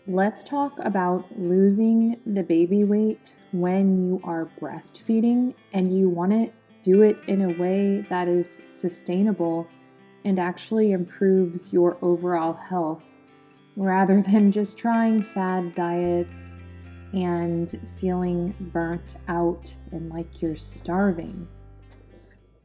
Let's talk about losing the baby weight when you are breastfeeding and you want to do it in a way that is sustainable and actually improves your overall health rather than just trying fad diets and feeling burnt out and like you're starving.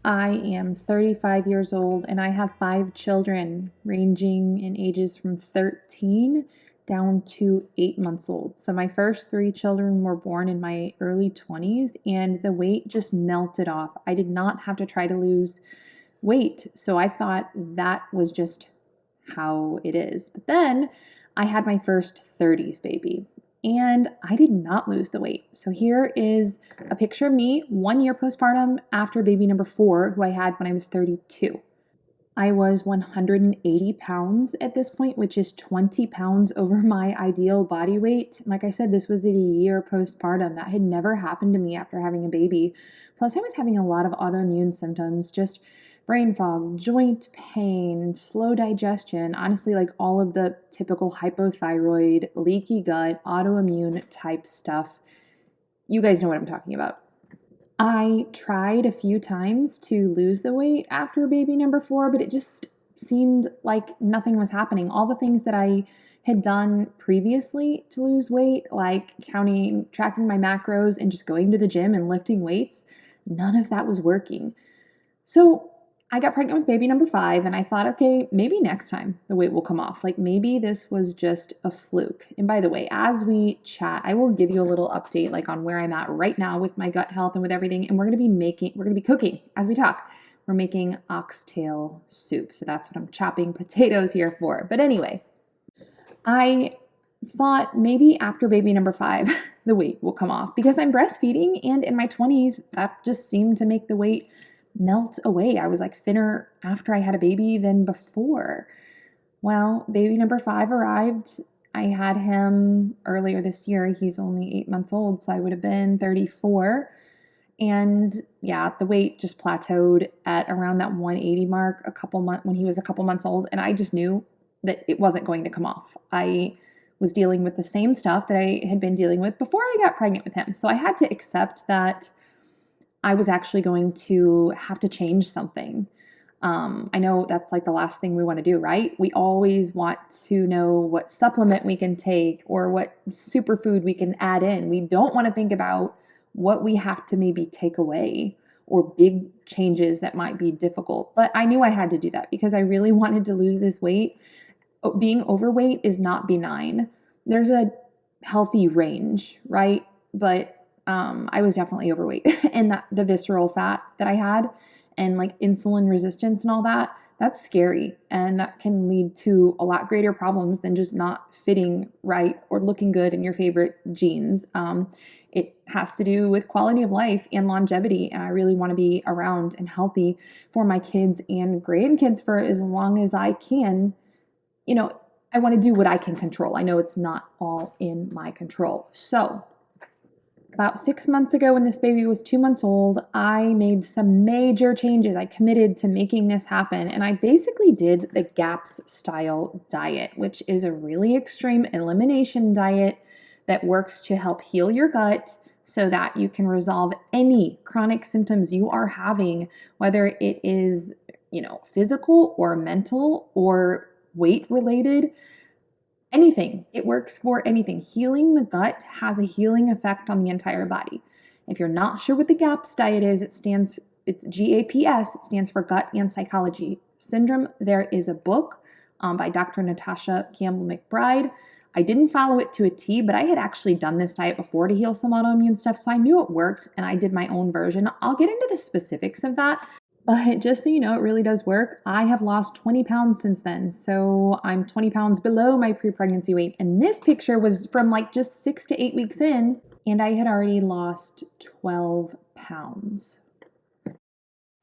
I am 35 years old and I have 5 children ranging in ages from 13 down to 8 months old. So my first 3 children were born in my early 20s and the weight just melted off. I did not have to try to lose weight. So I thought that was just how it is. But then I had my first 30s baby and I did not lose the weight. So here is a picture of me 1 year postpartum after baby number 4, who I had when I was 32. I was 180 pounds at this point, which is 20 pounds over my ideal body weight. Like I said, this was a year postpartum. That had never happened to me after having a baby. Plus, I was having a lot of autoimmune symptoms, just brain fog, joint pain, slow digestion, honestly, like all of the typical hypothyroid, leaky gut, autoimmune type stuff. You guys know what I'm talking about. I tried a few times to lose the weight after baby number 4, but it just seemed like nothing was happening. All the things that I had done previously to lose weight, like tracking my macros and just going to the gym and lifting weights, none of that was working. So I got pregnant with baby number 5 and I thought, okay, maybe next time the weight will come off. Like maybe this was just a fluke. And by the way, as we chat, I will give you a little update like on where I'm at right now with my gut health and with everything. And we're going to be cooking as we talk. We're making oxtail soup. So that's what I'm chopping potatoes here for. But anyway, I thought maybe after baby number 5, the weight will come off because I'm breastfeeding. And in my 20s, that just seemed to make the weight melt away. I was like thinner after I had a baby than before. Well, baby number 5 arrived. I had him earlier this year. He's only 8 months old, so I would have been 34. And yeah, the weight just plateaued at around that 180 mark when he was a couple months old. And I just knew that it wasn't going to come off. I was dealing with the same stuff that I had been dealing with before I got pregnant with him. So I had to accept that I was actually going to have to change something. I know that's like the last thing we want to do, right? We always want to know what supplement we can take or what superfood we can add in. We don't want to think about what we have to maybe take away or big changes that might be difficult. But I knew I had to do that because I really wanted to lose this weight. Being overweight is not benign. There's a healthy range, right? But I was definitely overweight and that the visceral fat that I had and like insulin resistance and all that, that's scary. And that can lead to a lot greater problems than just not fitting right or looking good in your favorite jeans. It has to do with quality of life and longevity. And I really want to be around and healthy for my kids and grandkids for as long as I can. I want to do what I can control. I know it's not all in my control. So about 6 months ago, when this baby was 2 months old, I made some major changes. I committed to making this happen. And I basically did the GAPS style diet, which is a really extreme elimination diet that works to help heal your gut so that you can resolve any chronic symptoms you are having, whether it is, physical or mental or weight related. Anything. It works for anything. Healing the gut has a healing effect on the entire body. If you're not sure what the GAPS diet is, it's GAPS. It stands for Gut and Psychology Syndrome. There is a book by Dr. Natasha Campbell McBride. I didn't follow it to a T, but I had actually done this diet before to heal some autoimmune stuff, so I knew it worked, and I did my own version. I'll get into the specifics of that. But just so you know, it really does work. I have lost 20 pounds since then. So I'm 20 pounds below my pre-pregnancy weight. And this picture was from like just 6 to 8 weeks in, and I had already lost 12 pounds.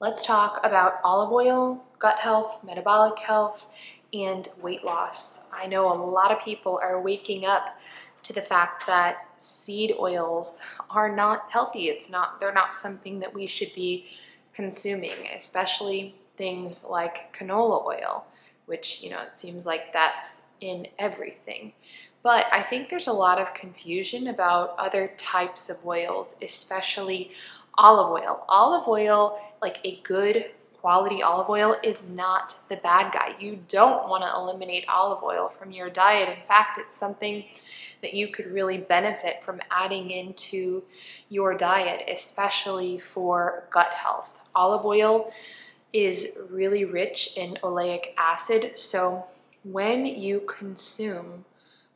Let's talk about olive oil, gut health, metabolic health, and weight loss. I know a lot of people are waking up to the fact that seed oils are not healthy. They're not something that we should be consuming, especially things like canola oil, which, it seems like that's in everything. But I think there's a lot of confusion about other types of oils, especially olive oil. Olive oil, like a good quality olive oil, is not the bad guy. You don't want to eliminate olive oil from your diet. In fact, it's something that you could really benefit from adding into your diet, especially for gut health. Olive oil is really rich in oleic acid, so when you consume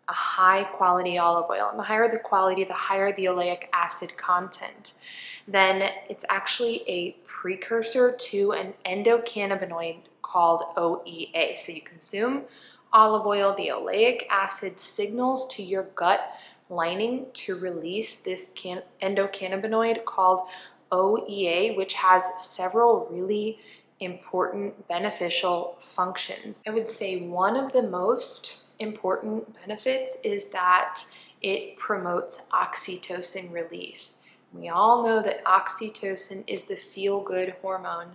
a high quality olive oil, and the higher the quality, the higher the oleic acid content, then it's actually a precursor to an endocannabinoid called OEA. So you consume olive oil, the oleic acid signals to your gut lining to release this endocannabinoid called OEA, which has several really important beneficial functions. I would say one of the most important benefits is that it promotes oxytocin release. We all know that oxytocin is the feel-good hormone,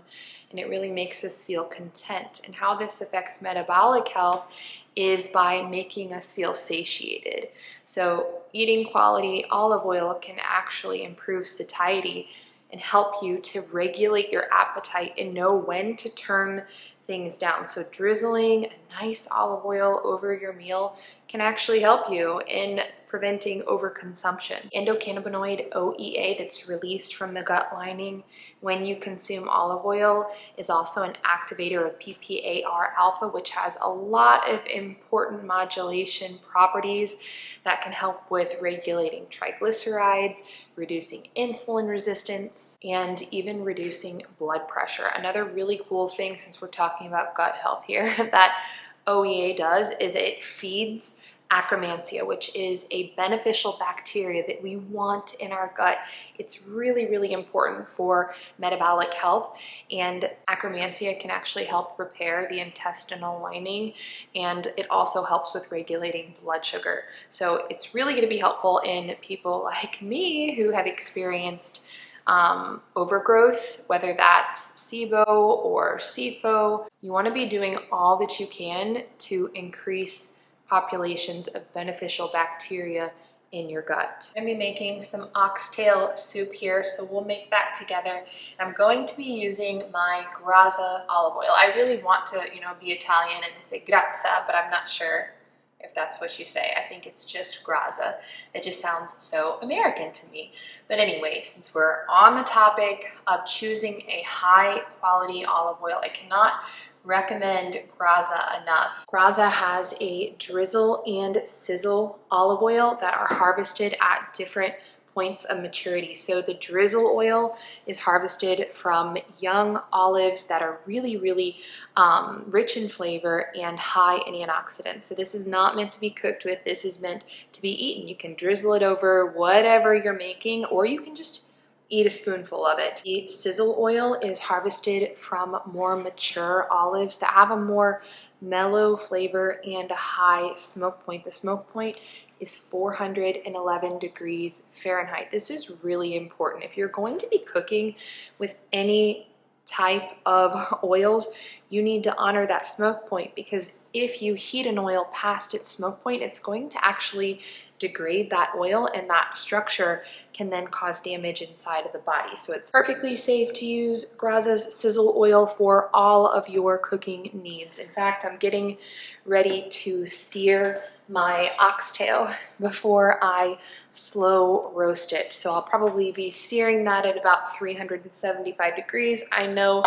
and it really makes us feel content. And how this affects metabolic health is by making us feel satiated. So eating quality olive oil can actually improve satiety and help you to regulate your appetite and know when to turn things down. So drizzling a nice olive oil over your meal can actually help you in preventing overconsumption. Endocannabinoid OEA that's released from the gut lining when you consume olive oil is also an activator of PPAR alpha, which has a lot of important modulation properties that can help with regulating triglycerides, reducing insulin resistance, and even reducing blood pressure. Another really cool thing, since we're talking about gut health here, that OEA does is it feeds Akkermansia, which is a beneficial bacteria that we want in our gut. It's really, really important for metabolic health, and Akkermansia can actually help repair the intestinal lining, and it also helps with regulating blood sugar. So it's really going to be helpful in people like me who have experienced overgrowth, whether that's SIBO or SIFO. You want to be doing all that you can to increase populations of beneficial bacteria in your gut. I'm going to be making some oxtail soup here, so we'll make that together. I'm going to be using my Graza olive oil. I really want to, be Italian and say grazza, but I'm not sure if that's what you say. I think it's just Graza. It just sounds so American to me. But anyway, since we're on the topic of choosing a high quality olive oil, I cannot recommend Graza enough. Graza has a drizzle and sizzle olive oil that are harvested at different points of maturity. So the drizzle oil is harvested from young olives that are really, really rich in flavor and high in antioxidants. So this is not meant to be cooked with. This is meant to be eaten. You can drizzle it over whatever you're making, or you can just eat a spoonful of it. The sizzle oil is harvested from more mature olives that have a more mellow flavor and a high smoke point. The smoke point is 411 degrees Fahrenheit. This is really important. If you're going to be cooking with any type of oils, you need to honor that smoke point, because if you heat an oil past its smoke point, it's going to actually degrade that oil, and that structure can then cause damage inside of the body. So it's perfectly safe to use Graza's sizzle oil for all of your cooking needs. In fact, I'm getting ready to sear my oxtail before I slow roast it. So I'll probably be searing that at about 375 degrees. I know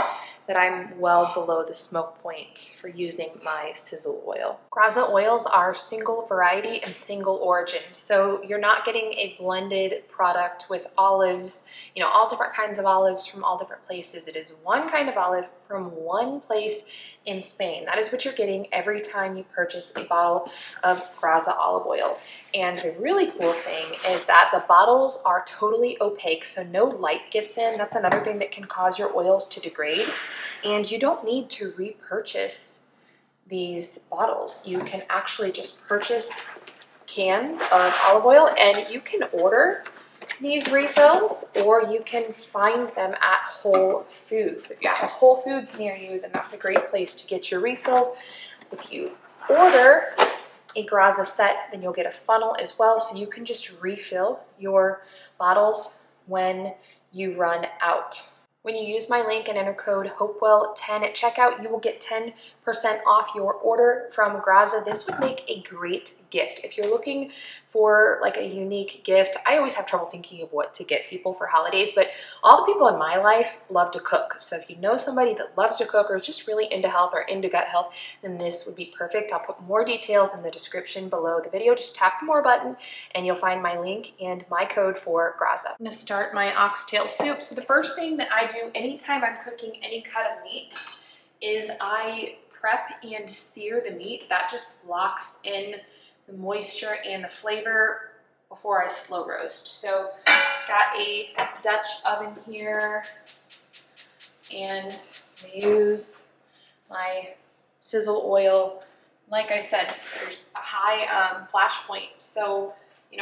that I'm well below the smoke point for using my sizzle oil. Graza oils are single variety and single origin. So you're not getting a blended product with olives, all different kinds of olives from all different places. It is one kind of olive from one place in Spain. That is what you're getting every time you purchase a bottle of Graza olive oil. And the really cool thing is that the bottles are totally opaque, so no light gets in. That's another thing that can cause your oils to degrade. And you don't need to repurchase these bottles. You can actually just purchase cans of olive oil, and you can order these refills, or you can find them at Whole Foods. If you have a Whole Foods near you, then that's a great place to get your refills. If you order a Graza set, then you'll get a funnel as well, so you can just refill your bottles when you run out. When you use my link and enter code HOPEWELL10 at checkout, you will get 10% off your order from Graza. This would make a great gift. If you're looking for like a unique gift, I always have trouble thinking of what to get people for holidays, but all the people in my life love to cook. So if you know somebody that loves to cook or is just really into health or into gut health, then this would be perfect. I'll put more details in the description below the video. Just tap the more button and you'll find my link and my code for Graza. I'm gonna start my oxtail soup. So the first thing that I do anytime I'm cooking any cut of meat is I prep and sear the meat. That just locks in the moisture and the flavor before I slow roast. So got a Dutch oven here and I use my sizzle oil. Like I said, there's a high flash point, so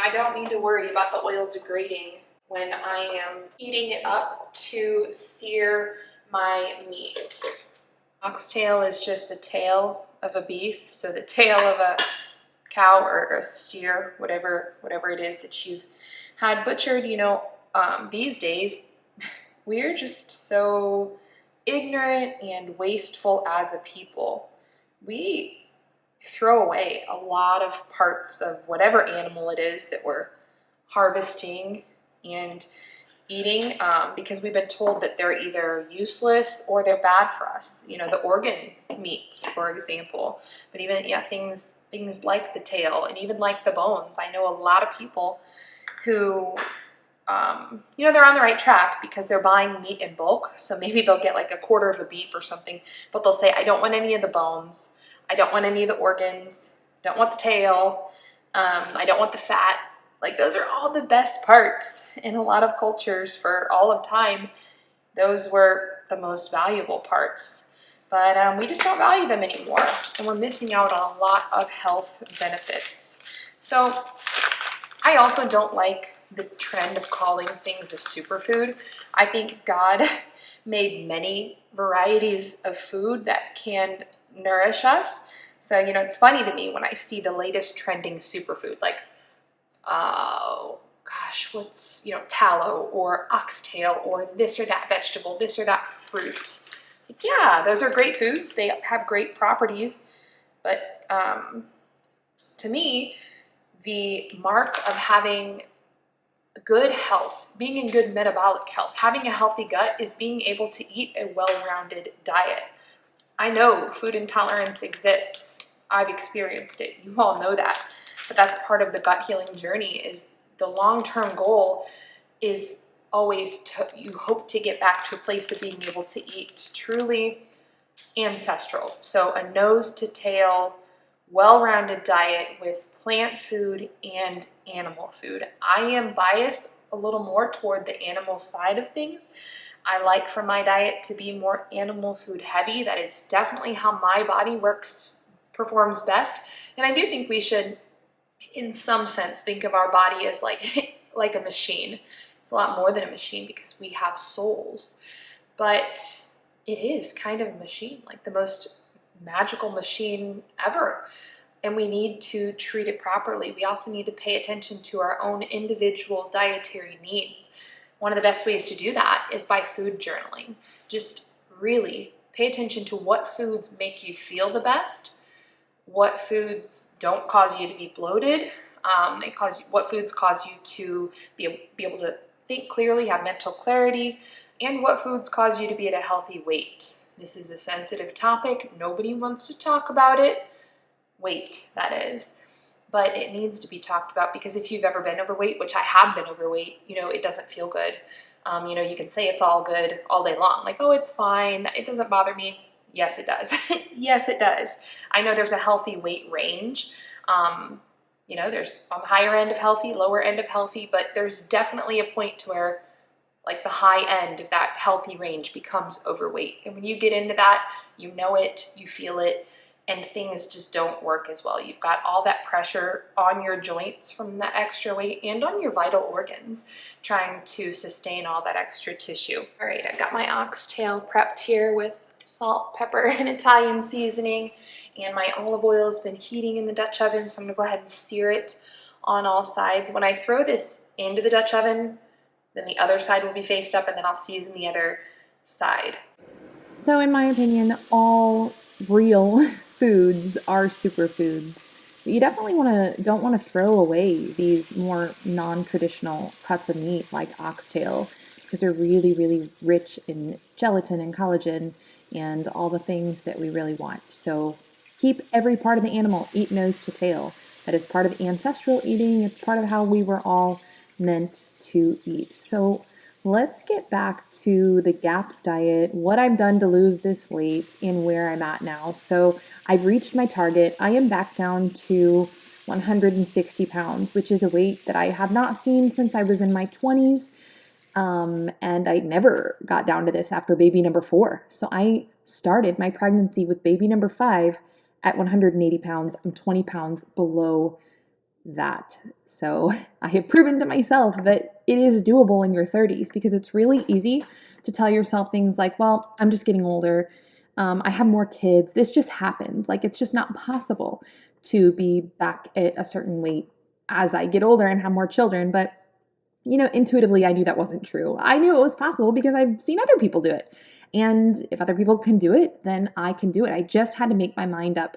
I don't need to worry about the oil degrading when I am heating it up to sear my meat. Oxtail is just the tail of a beef, so the tail of a cow or a steer, whatever it is that you've had butchered. These days we're just so ignorant and wasteful as a people. We throw away a lot of parts of whatever animal it is that we're harvesting and eating because we've been told that they're either useless or they're bad for us. The organ meats, for example, but even things like the tail and even like the bones. I know a lot of people who they're on the right track because they're buying meat in bulk. So maybe they'll get like a quarter of a beef or something, but they'll say, I don't want any of the bones. I don't want any of the organs. I don't want the tail. I don't want the fat. Like, those are all the best parts. In a lot of cultures for all of time, those were the most valuable parts. But we just don't value them anymore. And we're missing out on a lot of health benefits. So I also don't like the trend of calling things a superfood. I think God made many varieties of food that can nourish us. So, it's funny to me when I see the latest trending superfood, like, oh gosh, what's, tallow or oxtail or this or that vegetable, this or that fruit. Like, yeah, those are great foods. They have great properties. But to me, the mark of having good health, being in good metabolic health, having a healthy gut is being able to eat a well-rounded diet. I know food intolerance exists. I've experienced it. You all know that. But that's part of the gut healing journey. Is the long-term goal is always you hope to get back to a place of being able to eat truly ancestral. So a nose to tail, well-rounded diet with plant food and animal food. I am biased a little more toward the animal side of things. I like for my diet to be more animal food heavy. That is definitely how my body performs best. And I do think we should, in some sense, think of our body as like a machine. It's a lot more than a machine because we have souls, but it is kind of a machine, like the most magical machine ever. And we need to treat it properly. We also need to pay attention to our own individual dietary needs. One of the best ways to do that is by food journaling. Just really pay attention to what foods make you feel the best, what foods don't cause you to be bloated, what foods cause you to be able to think clearly, have mental clarity, and what foods cause you to be at a healthy weight. This is a sensitive topic. Nobody wants to talk about it. Weight, that is. But it needs to be talked about because if you've ever been overweight, which I have been overweight, it doesn't feel good. You can say it's all good all day long. Like, oh, it's fine. It doesn't bother me. Yes, it does. Yes, it does. I know there's a healthy weight range. There's on the higher end of healthy, lower end of healthy, but there's definitely a point to where like the high end of that healthy range becomes overweight. And when you get into that, you know it, you feel it, and things just don't work as well. You've got all that pressure on your joints from that extra weight and on your vital organs trying to sustain all that extra tissue. All right, I've got my oxtail prepped here with salt, pepper, and Italian seasoning, and my olive oil has been heating in the Dutch oven, so I'm gonna go ahead and sear it on all sides. When I throw this into the Dutch oven, then the other side will be faced up, and then I'll season the other side. So in my opinion, all real foods are superfoods. But you definitely don't want to throw away these more non-traditional cuts of meat like oxtail because they're really, really rich in gelatin and collagen and all the things that we really want. So keep every part of the animal, eat nose to tail. That is part of ancestral eating. It's part of how we were all meant to eat. So let's get back to the GAPS diet, what I've done to lose this weight, and where I'm at now. So I've reached my target. I am back down to 160 pounds, which is a weight that I have not seen since I was in my 20s. And I never got down to this after baby number 4. So I started my pregnancy with baby number 5 at 180 pounds. I'm 20 pounds below that. So I have proven to myself that it is doable in your 30s because it's really easy to tell yourself things like, well, I'm just getting older. I have more kids. This just happens. Like, it's just not possible to be back at a certain weight as I get older and have more children. But, intuitively, I knew that wasn't true. I knew it was possible because I've seen other people do it. And if other people can do it, then I can do it. I just had to make my mind up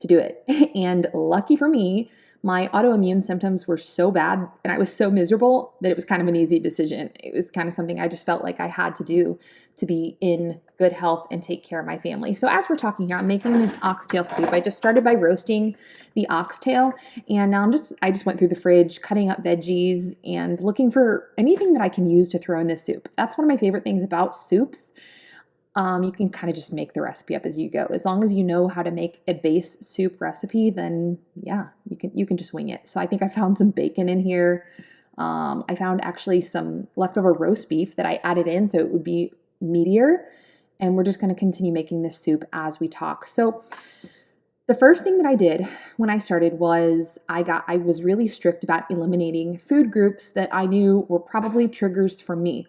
to do it. And lucky for me, my autoimmune symptoms were so bad and I was so miserable that it was kind of an easy decision. It was kind of something I just felt like I had to do to be in good health and take care of my family. So as we're talking here, I'm making this oxtail soup. I just started by roasting the oxtail, and now I just went through the fridge, cutting up veggies and looking for anything that I can use to throw in this soup. That's one of my favorite things about soups. You can kind of just make the recipe up as you go. As long as you know how to make a base soup recipe, then yeah, you can just wing it. So I think I found some bacon in here. I found actually some leftover roast beef that I added in so it would be meatier. And we're just going to continue making this soup as we talk. So the first thing that I did when I started was I was really strict about eliminating food groups that I knew were probably triggers for me.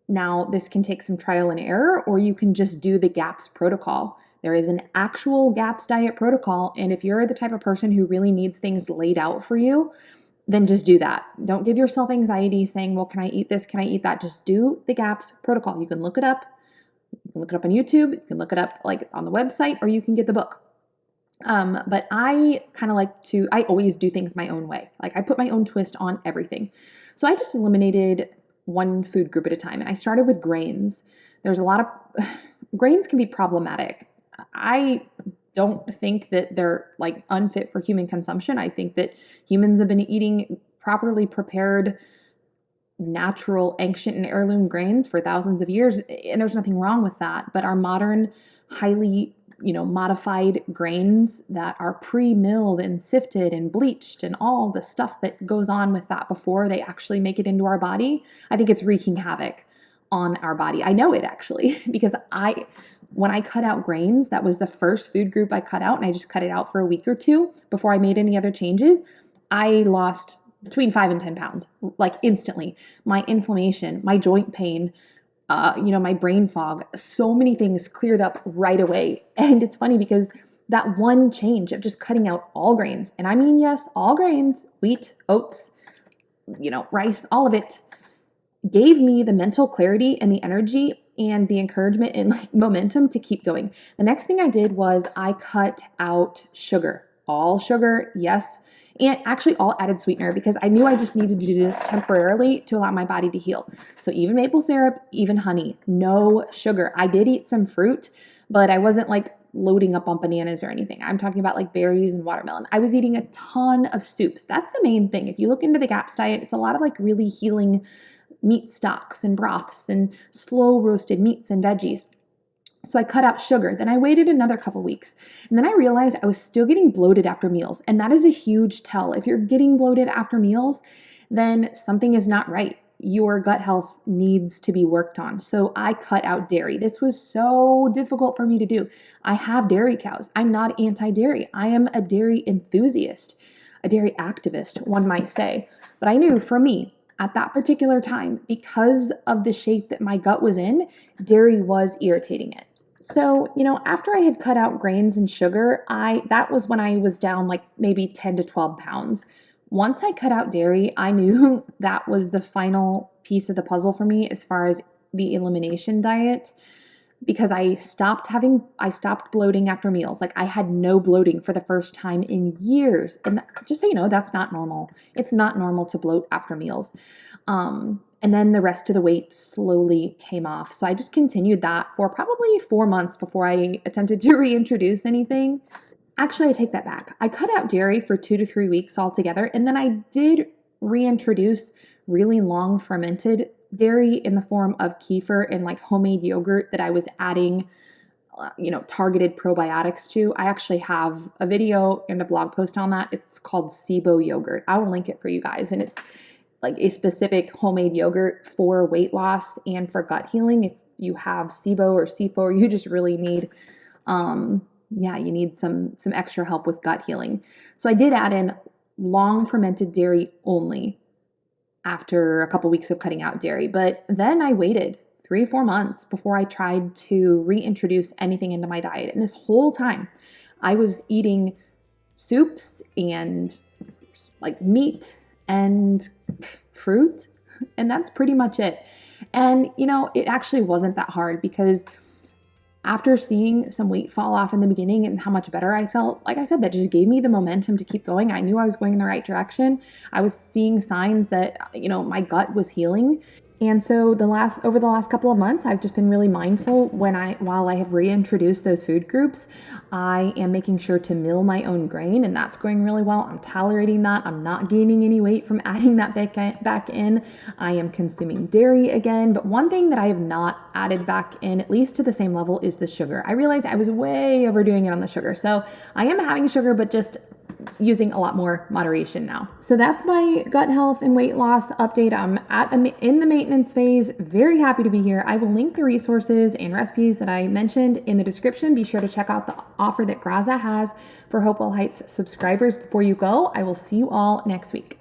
Now, this can take some trial and error, or you can just do the GAPS protocol. There is an actual GAPS diet protocol, and if you're the type of person who really needs things laid out for you, then just do that. Don't give yourself anxiety saying, well, can I eat this? Can I eat that? Just do the GAPS protocol. You can look it up. You can look it up on YouTube. You can look it up like on the website, or you can get the book. But I kind of I always do things my own way. Like I put my own twist on everything. So I just eliminated one food group at a time. And I started with grains. There's a lot of grains can be problematic. I don't think that they're like unfit for human consumption. I think that humans have been eating properly prepared, natural, ancient, and heirloom grains for thousands of years, and there's nothing wrong with that. But our modern, highly modified grains that are pre-milled and sifted and bleached and all the stuff that goes on with that before they actually make it into our body, I think it's wreaking havoc on our body. I know it actually because when I cut out grains, that was the first food group I cut out, and I just cut it out for a week or two before I made any other changes. I lost between 5 and 10 pounds, like instantly. My inflammation, my joint pain, my brain fog, so many things cleared up right away. And it's funny because that one change of just cutting out all grains, and I mean, yes, all grains, wheat, oats, rice, all of it, gave me the mental clarity and the energy and the encouragement and like momentum to keep going. The next thing I did was I cut out sugar, all sugar, yes. And actually all added sweetener because I knew I just needed to do this temporarily to allow my body to heal. So even maple syrup, even honey, no sugar. I did eat some fruit, but I wasn't like loading up on bananas or anything. I'm talking about like berries and watermelon. I was eating a ton of soups. That's the main thing. If you look into the GAPS diet, it's a lot of like really healing meat stocks and broths and slow roasted meats and veggies. So I cut out sugar. Then I waited another couple weeks. And then I realized I was still getting bloated after meals. And that is a huge tell. If you're getting bloated after meals, then something is not right. Your gut health needs to be worked on. So I cut out dairy. This was so difficult for me to do. I have dairy cows. I'm not anti-dairy. I am a dairy enthusiast, a dairy activist, one might say. But I knew for me, at that particular time, because of the shape that my gut was in, dairy was irritating it. So, after I had cut out grains and sugar, that was when I was down like maybe 10 to 12 pounds. Once I cut out dairy, I knew that was the final piece of the puzzle for me as far as the elimination diet because I stopped bloating after meals. Like I had no bloating for the first time in years. And just so you know, that's not normal. It's not normal to bloat after meals. And then the rest of the weight slowly came off. So I just continued that for probably 4 months before I attempted to reintroduce anything. Actually, I take that back. I cut out dairy for 2 to 3 weeks altogether, and then I did reintroduce really long fermented dairy in the form of kefir and like homemade yogurt that I was adding, targeted probiotics to. I actually have a video and a blog post on that. It's called SIBO yogurt. I will link it for you guys, and it's like a specific homemade yogurt for weight loss and for gut healing. If you have SIBO or C4, you just really need, you need some extra help with gut healing. So I did add in long fermented dairy only after a couple weeks of cutting out dairy, but then I waited 3 or 4 months before I tried to reintroduce anything into my diet. And this whole time, I was eating soups and like meat and fruit, and that's pretty much it. And it actually wasn't that hard because after seeing some weight fall off in the beginning and how much better I felt, like I said, that just gave me the momentum to keep going. I knew I was going in the right direction. I was seeing signs that, my gut was healing. And so over the last couple of months, I've just been really mindful while I have reintroduced those food groups. I am making sure to mill my own grain, and that's going really well. I'm tolerating that. I'm not gaining any weight from adding that back in. I am consuming dairy again, but one thing that I have not added back in, at least to the same level, is the sugar. I realized I was way overdoing it on the sugar. So I am having sugar, but just using a lot more moderation now. So that's my gut health and weight loss update. I'm in the maintenance phase. Very happy to be here. I will link the resources and recipes that I mentioned in the description. Be sure to check out the offer that Graza has for Hopewell Heights subscribers before you go. I will see you all next week.